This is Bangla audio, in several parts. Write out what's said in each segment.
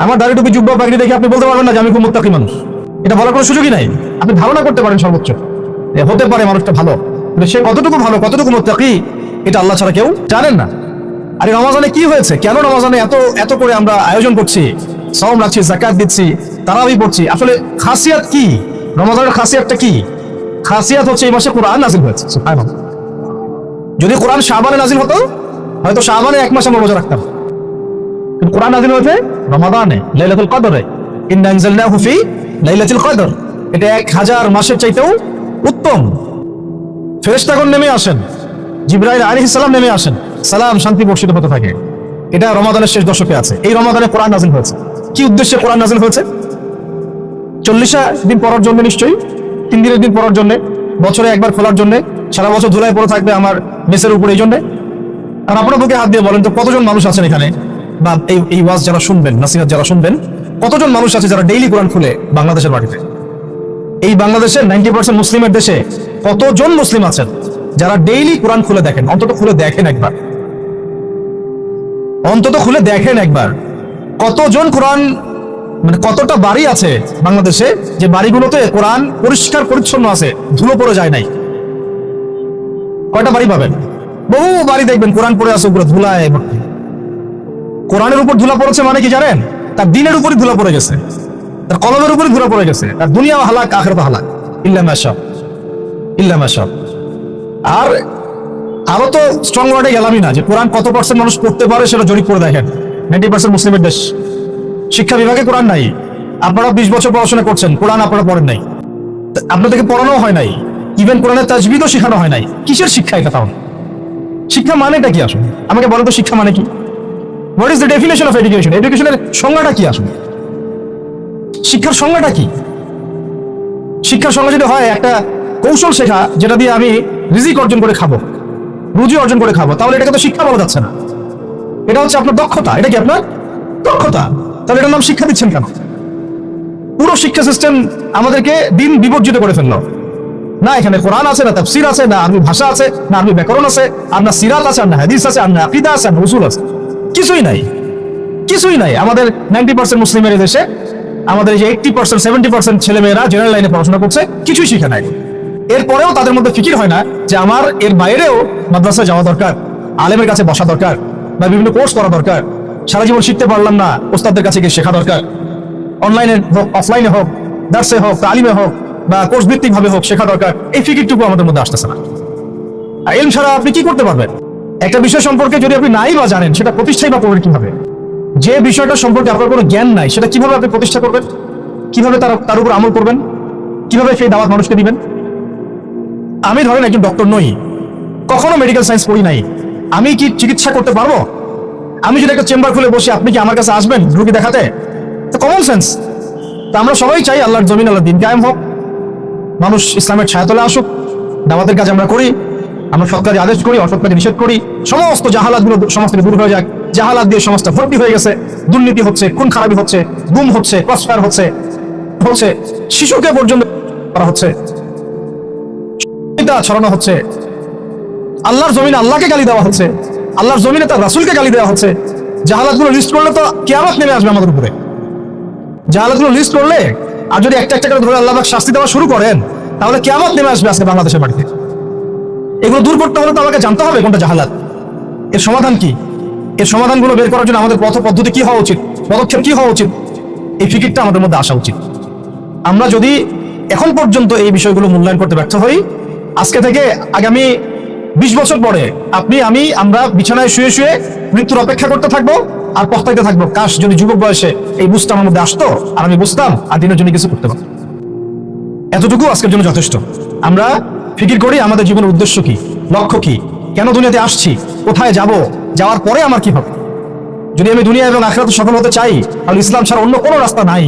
আমার দাড়ি টুপি জুব্বা পাগড়ি দেখে আপনি বলতে পারবেন না যে আমি খুব মুত্তাকি মানুষ। এটা বলার কোনো সুযোগই নাই। আপনি ধারণা করতে পারেন সর্বোচ্চ হতে পারে মানুষটা ভালো, কিন্তু সে কতটুকু ভালো কতটুকু মুত্তাকি এটা আল্লাহ ছাড়া কেউ জানেন না। আর এই রমাজানে কি হয়েছে, কেন রমাজানে এত এত করে আমরা আয়োজন করছি, সাওম রাখছি, যাকাত দিচ্ছি, তারাবি পড়ছি, আসলে খাসিয়াত কি? রমাজানের খাসিয়াতটা কি? খাসিয়াত হচ্ছে এই মাসে কোরআন নাজিল হয়েছে। সুবহানাল্লাহ। যদি কোরআন শাবানে নাজিল হতো হয়তো শাবানে এক মাস আমরা রোজা রাখতাম, কিন্তু কোরআন নাজিল হয়েছে রমাদানে, লাইলাতুল কদরে। ইন্না আনজালনাহু ফি লাইলাতুল কদর। এটা 1000 মাসের চাইতেও উত্তম। ফেরেশতাগণ নেমে আসেন, জিবরাইল আলাইহিস সালাম নেমে আসেন, সালাম শান্তি বর্ষিত হতে থাকে। এটা রমাদানের শেষ দশকে আছে। এই রমাদানে কোরআন নাজিল হয়েছে। কি উদ্দেশ্যে কোরআন নাজিল হয়েছে? 40 দিন পড়ার জন্য নিশ্চয়ই, 3 দিনের দিন পড়ার জন্য, বছরে একবার খোলার জন্য, সারা বছর ধুলায় পড়ে থাকবে আমার মেসের উপর, এই জন্য। আর আপনার বুকে হাত দিয়ে বলেন তো কতজন মানুষ আছেন এখানে, বা এই ওয়াজ যারা শুনবেন, নাসিহাত যারা শুনবেন, কতজন মানুষ আছে যারা ডেইলি কোরআন খুলে বাংলাদেশের মাটিতে? এই বাংলাদেশের 90% মুসলিমের দেশে কতজন মুসলিম আছেন যারা ডেইলি কোরআন খুলে দেখেন? অন্তত খুলে দেখেন একবার, অন্তত খুলে দেখেন একবার। কতজন কোরআন, মানে কতটা বাড়ি আছে বাংলাদেশে যে বাড়িগুলোতে কোরআন পরিষ্কার পরিচ্ছন্ন আছে, ধুলো পড়ে যায় নাই? কয়টা বাড়ি পাবেন? বহু বাড়ি দেখবেন কোরআন পড়ে আছে উপরে ধুলায় ভর্তি। কোরআনের উপর ধুলা পড়েছে মানে কি জানেন? তার দিনের উপরই ধুলা পড়ে গেছে, তার কলমের উপরই ধুলা পড়ে গেছে, তার দুনিয়াও হালাক, আখিরাত হালাক, ইল্লা মাশা ইল্লা মাশা। আর আরো তো স্ট্রং ওয়ার্ডে গেলামই না, যে কোরআন কত পার্সেন্ট মানুষ পড়তে পারে সেটা জরিপ করে দেখেন। 90% মুসলিমের দেশ, শিক্ষা বিভাগে কোরআন নাই। আপনারা 20 বছর পড়াশোনা করছেন, কোরআন আপনারা পড়েন নাই, আপনাদেরকে পড়ানো হয় নাই, ইভেন কোরআনের তাজবিদও শেখানো হয় নাই। কিসের শিক্ষা এটা? তাহলে শিক্ষা মানেটা কি আসলে? আমাকে বলেন তো, শিক্ষা মানে কি? What is the definition of education? এডুকেশনের সংজ্ঞাটা কি আসলে? শিক্ষার সংজ্ঞাটা কি? শিক্ষার সংজ্ঞা যদি হয় একটা কৌশল শেখা যেটা দিয়ে আমি রিজিক অর্জন করে খাবো, রুজি অর্জন করে খাবো, তাহলে এটাকে তো শিক্ষা বলা যাচ্ছে না। এটা হচ্ছে আপনার দক্ষতা। এটা কি আপনার দক্ষতা? তাহলে এটার নাম শিক্ষা দিচ্ছেন কেন? পুরো শিক্ষা সিস্টেম আমাদেরকে দিন বিবর্জিত করে ফেললো। না এখানে কোরআন আছে, না তাফসীর আছে, না আরবি ভাষা আছে, না আরবি ব্যাকরণ আছে, আর না সিরাত আছে, আর না হাদিস আছে, আর না আকীদা আছে, আর না উসুল আছে। কিছুই নাই, কিছুই নাই। আমাদের 90% মুসলিমের দেশে আমাদের যে 80% 70% ছেলেমেয়েরা জেনারেল লাইনে পড়াশোনা করছে, কিছুই শিখে নাই। এরপরেও তাদের মধ্যে ফিকির হয় না যে আমার এর বাইরেও মাদ্রাসায় যাওয়া দরকার, আলেমের কাছে বসা দরকার, বা বিভিন্ন কোর্স করা দরকার। সারা জীবন শিখতে পারলাম না, ওস্তাদদের কাছে গিয়ে শেখা দরকার। অনলাইনে হোক, অফলাইনে হোক, দার্সে হোক, তালিমে হোক, বা কোর্স ভিত্তিক ভাবে হোক, শেখা দরকার। এই ফিকিরটুকু আমাদের মধ্যে আসতেছে না। আর এলম ছাড়া আপনি কি করতে পারবেন? একটা বিষয় সম্পর্কে যদি আপনি নাই বা জানেন, সেটা প্রতিষ্ঠাই বা করবেন কিভাবে? যে বিষয়টা সম্পর্কে আপনার কোনো জ্ঞান নাই, সেটা কিভাবে আপনি প্রতিষ্ঠা করবেন? কিভাবে তার উপর আমল করবেন? কিভাবে সেই দাওয়াত মানুষকে দিবেন? আমি ধরেন একজন ডক্টর নই, কখনো মেডিকেল সায়েন্স পড়ি নাই, আমি কি চিকিৎসা করতে পারবো? আমি যদি একটা চেম্বার খুলে বসি, আপনি কি আমার কাছে আসবেন রোগী দেখাতে? তো কমন সেন্স। তা আমরা সবাই চাই আল্লাহর জমিন, আল্লাহর দিন কায়েম হোক, মানুষ ইসলামের ছায়াতলে আসুক। দাওয়াতের কাজ আমরা করি, আমরা সৎ কাজে আদেশ করি, অসৎ কাজে নিষেধ করি। সমস্ত জাহালাতগুলো সমাজ থেকে দূর হয়ে যাক। জাহালাত দিয়ে সমাজটা ভর্তি হয়ে গেছে, দুর্নীতি হচ্ছে, খুন খারাপি হচ্ছে, গুম হচ্ছে, ক্রসফায়ার হচ্ছে, শিশুকে পর্যন্ত করা হচ্ছে, ছড়ানো হচ্ছে। আল্লাহর জমিনে আল্লাহকে গালি দেওয়া হচ্ছে, আল্লাহর জমিনে তার রাসূলকে গালি দেওয়া হচ্ছে। জাহালাতগুলো লিস্ট করলে তো কিয়ামত নেমে আসবে আমাদের উপরে। জাহালাতগুলো লিস্ট করলে, আর যদি একটা একটা করে ধরে আল্লাহ পাক শাস্তি দেওয়া শুরু করেন, তাহলে কিয়ামত নেমে আসবে আজকে বাংলাদেশের মাটিতে। এগুলো দূর করতে হলে তো আমাকে জানতে হবে কোনটা জাহালাত, এর সমাধান কি। এর সমাধানগুলো বের করার জন্য আমাদের পথ পদ্ধতি কি হওয়া উচিত, পদক্ষেপ কি হওয়া উচিত, এই ফিকিরটা আমাদের মধ্যে আসা উচিত। আমরা যদি এখন পর্যন্ত এই বিষয়গুলো মূল্যায়ন করতে ব্যর্থ হই, আজকে থেকে আগামী 20 বছর পরে আপনি, আমি, আমরা বিছানায় শুয়ে শুয়ে মৃত্যুর অপেক্ষা করতে থাকবো আর পস্তাইতে থাকবো, কাশ যদি যুবক বয়সে এই বুঝটা আমার মধ্যে আসতো, আর আমি বুঝতাম, আর দিনের জন্য কিছু করতে পারতাম। এতটুকু আজকের জন্য যথেষ্ট। আমরা ফিকির করি আমাদের জীবনের উদ্দেশ্য কি, লক্ষ্য কি, কেন দুনিয়াতে আসছি, কোথায় যাব, যাওয়ার পরে আমার কি হবে। যদি আমি দুনিয়া এবং আখিরাতে সফল হতে চাই, তাহলে ইসলাম ছাড়া অন্য কোনো রাস্তা নাই।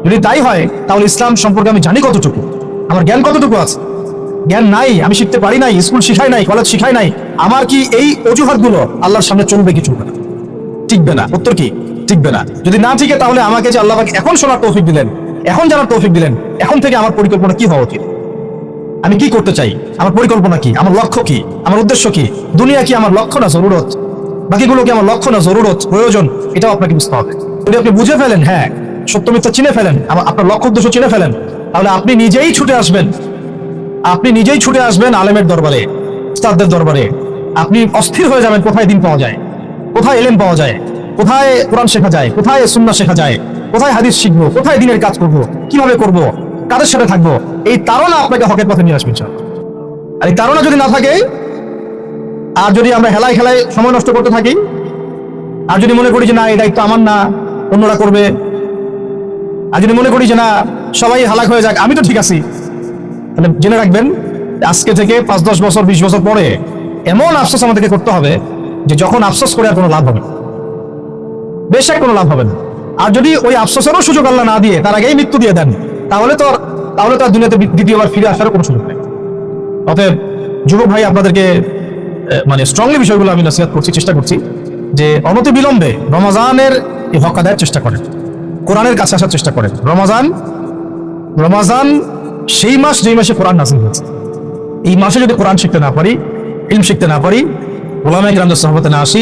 যদি তাই হয়, তাহলে ইসলাম সম্পর্কে আমি জানি কতটুকু, আমার জ্ঞান কতটুকু আছে। জ্ঞান নাই, আমি শিখতে পারি নাই, স্কুল শিখাই নাই, কলেজ শিখাই নাই, আমার কি এই অজুহাতগুলো আল্লাহর সামনে চলবে কি চলবে না? টিকবে না। উত্তর কি? টিকবে না। যদি না টিকে, তাহলে আমাকে যে আল্লাহ পাক এখন শোনার তৌফিক দিলেন, এখন জানার তৌফিক দিলেন, এখন থেকে আমার পরিকল্পনা কি হওয়া উচিত? আমি কি করতে চাই, আমার পরিকল্পনা কি, আমার লক্ষ্য কি, আমার উদ্দেশ্য কি? দুনিয়া কি আমার লক্ষ্য না জরুরত? বাকিগুলো কি আমার লক্ষ্য না জরুরত, প্রয়োজন? এটাও আপনাকে বুঝতে হবে। যদি আপনি বুঝে ফেলেন, হ্যাঁ সত্য মিথ্যা চিনে ফেলেন, আপনার লক্ষ্য উদ্দেশ্য চিনে ফেলেন, তাহলে আপনি নিজেই ছুটে আসবেন, আপনি নিজেই ছুটে আসবেন আলেমের দরবারে, উস্তাদদের দরবারে। আপনি অস্থির হয়ে যাবেন কোথায় দিন পাওয়া যায়, কোথায় এলেম পাওয়া যায়, কোথায় কোরআন শেখা যায়, কোথায় সুন্নাহ শেখা যায়, কোথায় হাদিস শিখবো, কোথায় দিনের কাজ করব, কিভাবে করব, কাদের সাথে থাকবো। এই তাড়না আপনাকে হকের পথে নিয়ে আসবে ইনশাআল্লাহ। আর এই তাড়না যদি না থাকে, আর যদি আমরা হেলায় খেলায় সময় নষ্ট করতে থাকি, আর যদি মনে করি যে না এই দায়িত্ব আমার না, অন্যরা করবে, আর যদি মনে করি যে না সবাই হালাক হয়ে যাক, আমি তো ঠিক আছি, তাহলে জেনে রাখবেন আজকে থেকে 5-10 বছর 20 বছর পরে এমন আফসোস আমাদেরকে করতে হবে যে যখন আফসোস করে আর কোনো লাভ হবে না, বেশক কোনো লাভ হবে না। আর যদি ওই আফসোসেরও সুযোগ আল্লাহ না দিয়ে তার আগেই মৃত্যু দিয়ে দেন, তাহলে তো আর দুনিয়াতে দ্বিতীয়বার ফিরে আসারও কোনো সুযোগ নেই। অতএব যুবক ভাই, আপনাদেরকে মানে স্ট্রংলি বিষয়গুলো আমি নসিহত করছি, চেষ্টা করছি যে অনতি বিলম্বে রমাজানের এই হক আদায়ের চেষ্টা করেন, কোরআনের কাছে আসার চেষ্টা করেন। রমাজান সেই মাস যেই মাসে কোরআন নাযিল হয়েছে। এই মাসে যদি কোরআন শিখতে না পারি, ইলম শিখতে না পারি, ওলামায়ে কিরামদের সোহবতে না আসি,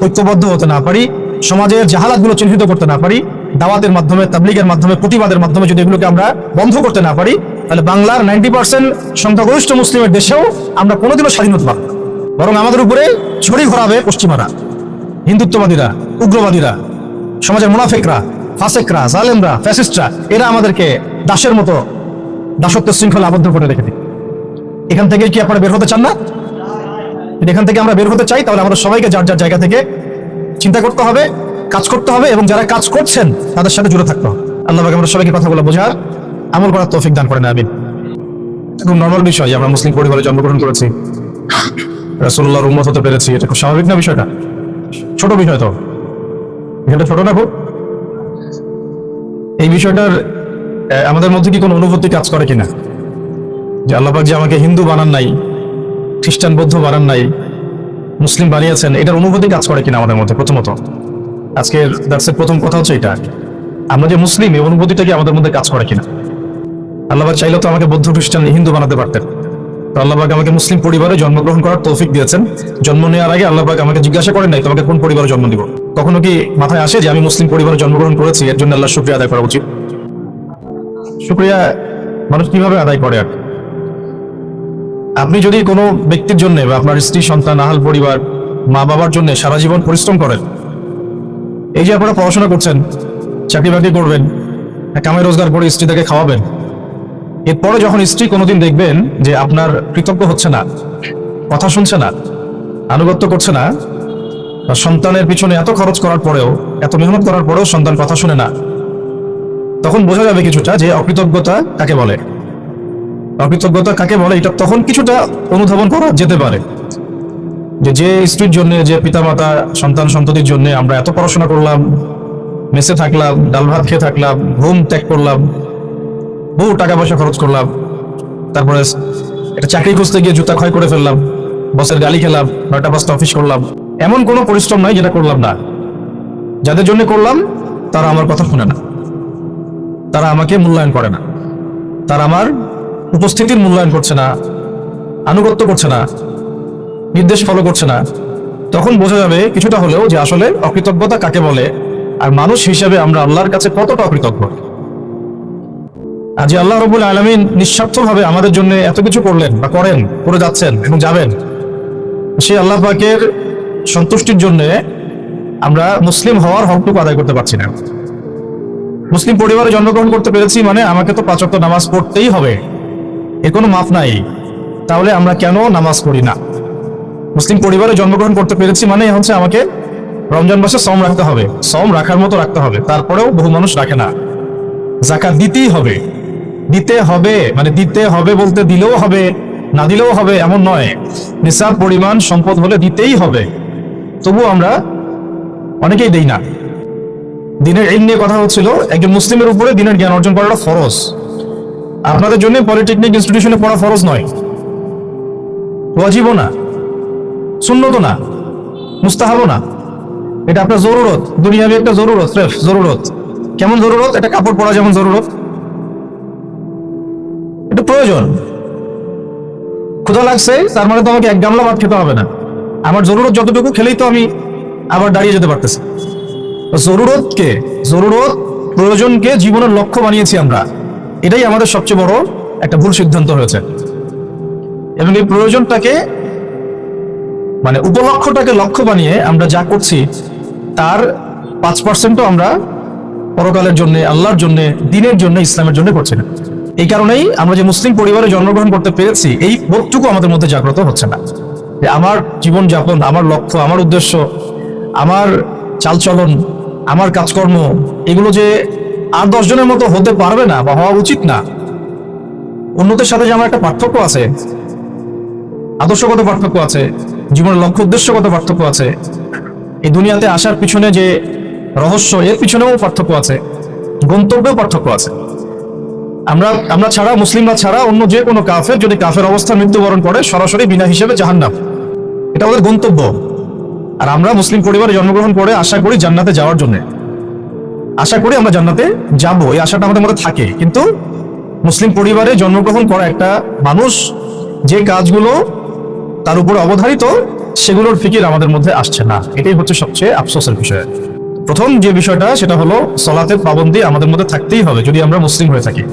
ঐক্যবদ্ধ হতে না পারি, সমাজের জাহালাতগুলো চিহ্নিত করতে না পারি, দাওয়াতের মাধ্যমে, তাবলীগের মাধ্যমে, প্রতিবাদের মাধ্যমে যদি এগুলোকে আমরা বন্ধ করতে না পারি, তাহলে বাংলার 90% সংখ্যাগরিষ্ঠ মুসলিমের দেশেও আমরা কোনোদিনও স্বাধীনতা পাবো না। বরং আমাদের উপরে ছড়ি ঘোরাবে পশ্চিমারা, হিন্দুত্ববাদীরা, উগ্রবাদীরা, সমাজের মুনাফিকরা, ফাসেকরা, জালেমরা, ফ্যাসিস্টরা। এরা আমাদেরকে দাসের মতো দাসত্বের শৃঙ্খলা আবদ্ধ করে রেখে দিই। এখান থেকে কি আপনারা বের হতে চান না? যদি এখান থেকে আমরা বের হতে চাই, তাহলে আমরা সবাইকে যার যার জায়গা থেকে চিন্তা করতে হবে, কাজ করতে হবে, এবং যারা কাজ করছেন তাদের সাথে জুড়ে থাকতে হবে। আল্লাহ পাক আমরা সবাইকে কথাগুলো বোঝার, আমল করার তৌফিক দান করেন, আমিন। খুব নরমাল বিষয়, আমরা মুসলিম পরিবারে জন্মগ্রহণ করেছি, রাসূলুল্লাহর উম্মত হতে পেরেছি, এটা খুব স্বাভাবিক না বিষয়টা? ছোট বিষয় তো, এটা ছোট না খুব? এই বিষয়টার আমাদের মধ্যে কি কোনো অনুভূতি কাজ করে কিনা যে আল্লাহ পাক যে আমাকে হিন্দু বানান নাই, খ্রিস্টান বৌদ্ধ বানান নাই, মুসলিম বানিয়েছেন, এটার অনুভূতি কাজ করে কিনা আমাদের মধ্যে? প্রথমত আজকের দার্সের প্রথম কথা হচ্ছে এটা, আমরা যে মুসলিম এই অনুভূতিটা কি আমাদের মধ্যে কাজ করে কিনা? আল্লাহ পাক চাইলে তো আমাকে বৌদ্ধ খ্রিস্টান হিন্দু বানাতে পারতেন, তো আল্লাহ পাক আমাকে মুসলিম পরিবারে জন্মগ্রহণ করার তৌফিক দিয়েছেন। জন্ম নেওয়ার আগে আল্লাহ পাক আমাকে জিজ্ঞাসা করেন নাই তোমাকে কোন পরিবারে জন্ম দিব। কখনো কি মাথায় আসে যে আমি মুসলিম পরিবারে জন্মগ্রহণ করেছি, এর জন্য আল্লাহ শুকরিয়া আদায় করা উচিত? শুকরিয়া মানুষ কিভাবে আদায় করে? আর আপনি যদি কোনো ব্যক্তির জন্য বা আপনার স্ত্রী, সন্তান, আহাল পরিবার, মা বাবার জন্য সারা জীবন পরিশ্রম করেন, এই যে আপনারা পড়াশোনা করছেন, চাকরি বাকরি করবেন, কামাই রোজগার করে স্ত্রীদেরকে খাওয়াবেন, এরপরে যখন স্ত্রী কোনোদিন দেখবেন যে আপনার কৃতজ্ঞ হচ্ছে না, কথা শুনছে না, আনুগত্য করছে না, সন্তানের পিছনে এত খরচ করার পরেও, এত মেহনত করার পরেও সন্তান কথা শুনে না, তখন বোঝা যাবে কিছুটা যে অকৃতজ্ঞতা কাকে বলে। অকৃতজ্ঞতা কাকে বলে এটা তখন কিছুটা অনুধাবন করা যেতে পারে। যে স্ত্রীর জন্য, যে পিতামাতা সন্তান সন্ততির জন্য আমরা এত পড়াশোনা করলাম, মেসে থাকলাম, ডাল ভাত খেয়ে থাকলাম, ঘুম ত্যাগ করলাম, বহু টাকা পয়সা খরচ করলাম, তারপরে একটা চাকরি খুঁজতে গিয়ে জুতা ক্ষয় করে ফেললাম, বসের গালি খেলাম, 9টা-5টা অফিস করলাম, এমন কোনো পরিশ্রম নাই যেটা করলাম না। যাদের জন্য করলাম তারা আমার কথা শুনে না, তারা আমাকে মূল্যায়ন করে না, তারা আমার উপস্থিতির মূল্যায়ন করছে না, আনুগত্য করছে না, নির্দেশ ফলো করছে না। তখন বোঝা যাবে কিছুটা হলেও যে আসলে অকৃতজ্ঞতা কাকে বলে, আর মানুষ হিসেবে আমরা আল্লাহর কাছে কতটা অকৃতজ্ঞ। আজ আল্লাহ রাব্বুল আলামিন নিঃস্বার্থভাবে আমাদের জন্য এত কিছু করলেন বা করেন, করে যাচ্ছেন এবং যাবেন, সেই আল্লাহ পাকের সন্তুষ্টির জন্য আমরা মুসলিম হওয়ার হকটুকু আদায় করতে পারছি না। মুসলিম পরিবারে জন্মগ্রহণ করতে পেরেছি মানে আমাকে তো 5 ওয়াক্ত নামাজ পড়তেই হবে, এর কোনো মাফ নাই। তাহলে আমরা কেন নামাজ পড়ি না? মুসলিম পরিবারে জন্মগ্রহণ করতে পেরেছি মানে হচ্ছে আমাকে রমজান মাসে সওম রাখতে হবে, সওম রাখার মতো রাখতে হবে, তারপরেও বহু মানুষ রাখে না। যাকাত দিতেই হবে, দিতে হবে মানে দিতে হবে বলতে দিলেও হবে, না দিলেও হবে এমন নয়, নিসাব পরিমাণ সম্পদ হলে দিতেই হবে, তবু আমরা অনেকেই দেই না। দিনের ইলম নিয়ে কথা হচ্ছিল, একজন মুসলিমের উপরে দিনের জ্ঞান অর্জন করাটা ফরজ। আপনাদের জন্য পলিটেকনিক ইনস্টিটিউশনে পড়া ফরজ নয়, ওয়াজিবও না, সুন্নতও না, মুস্তাহাবও না, এটা আপনার জরুরত, দুনিয়াবি একটা জরুরত, স্রেফ জরুরত। কেমন জরুরত? এটা কাপড় পরা যেমন জরুরত, এটা প্রয়োজন। ক্ষুধা লাগছে তার মানে তো আমাকে 1 গামলা ভাত খেতে হবে না, আমার জরুরত যতটুকু খেলেই তো আমি আবার দাঁড়িয়ে যেতে পারতেছি। জরুরত প্রয়োজনকে জীবনের লক্ষ্য বানিয়েছি আমরা। এটাই আমাদের সবচেয়ে বড় একটা ভুল সিদ্ধান্ত হয়েছে। এবং এই প্রয়োজনটাকে মানে উপলক্ষ্যটাকে লক্ষ্য বানিয়ে আমরা যা করছি তার 5%ও আমরা পরকালের জন্য, আল্লাহর জন্য, দিনের জন্য, ইসলামের জন্য করছি না। এই কারণেই আমরা যে মুসলিম পরিবারে জন্মগ্রহণ করতে পেরেছি এই বোধটুকু আমাদের মধ্যে জাগ্রত হচ্ছে না যে আমার জীবন যাপন, আমার লক্ষ্য, আমার উদ্দেশ্য, আমার চালচলন, আমার কাজকর্ম এগুলো যে আর 10 জনের মতো হতে পারবে না বা হওয়া উচিত না। অন্যদের সাথে যে আমার একটা পার্থক্য আছে, আদর্শগত পার্থক্য আছে, জীবনের লক্ষ্য উদ্দেশ্যগত পার্থক্য আছে, এই দুনিয়াতে আসার পিছনে যে রহস্য এর পিছনেও পার্থক্য আছে, গন্তব্যেও পার্থক্য আছে। আমরা ছাড়া, মুসলিমরা ছাড়া অন্য যে কোনো কাফের যদি কাফের অবস্থায় মৃত্যুবরণ করে সরাসরি বিনা হিসেবে জাহান্নাম, এটা আমাদের গন্তব্য। আর আমরা মুসলিম পরিবারে জন্মগ্রহণ করে আশা করি জান্নাতে যাওয়ার জন্য, আশা করি আমরা জান্নাতে যাব, এই আশাটা আমাদের মধ্যে থাকে। কিন্তু মুসলিম পরিবারে জন্মগ্রহণ করা একটা মানুষ যে কাজগুলো তার উপর অবধারিত সেগুলোর ফিকির আমাদের মধ্যে আসছে না। এটাই হচ্ছে সবচেয়ে আফসোসের বিষয়। প্রথম যে বিষয়টা সেটা হলো সলাতের পাবন্দি আমাদের মধ্যে থাকতেই হবে যদি আমরা মুসলিম হয়ে থাকি।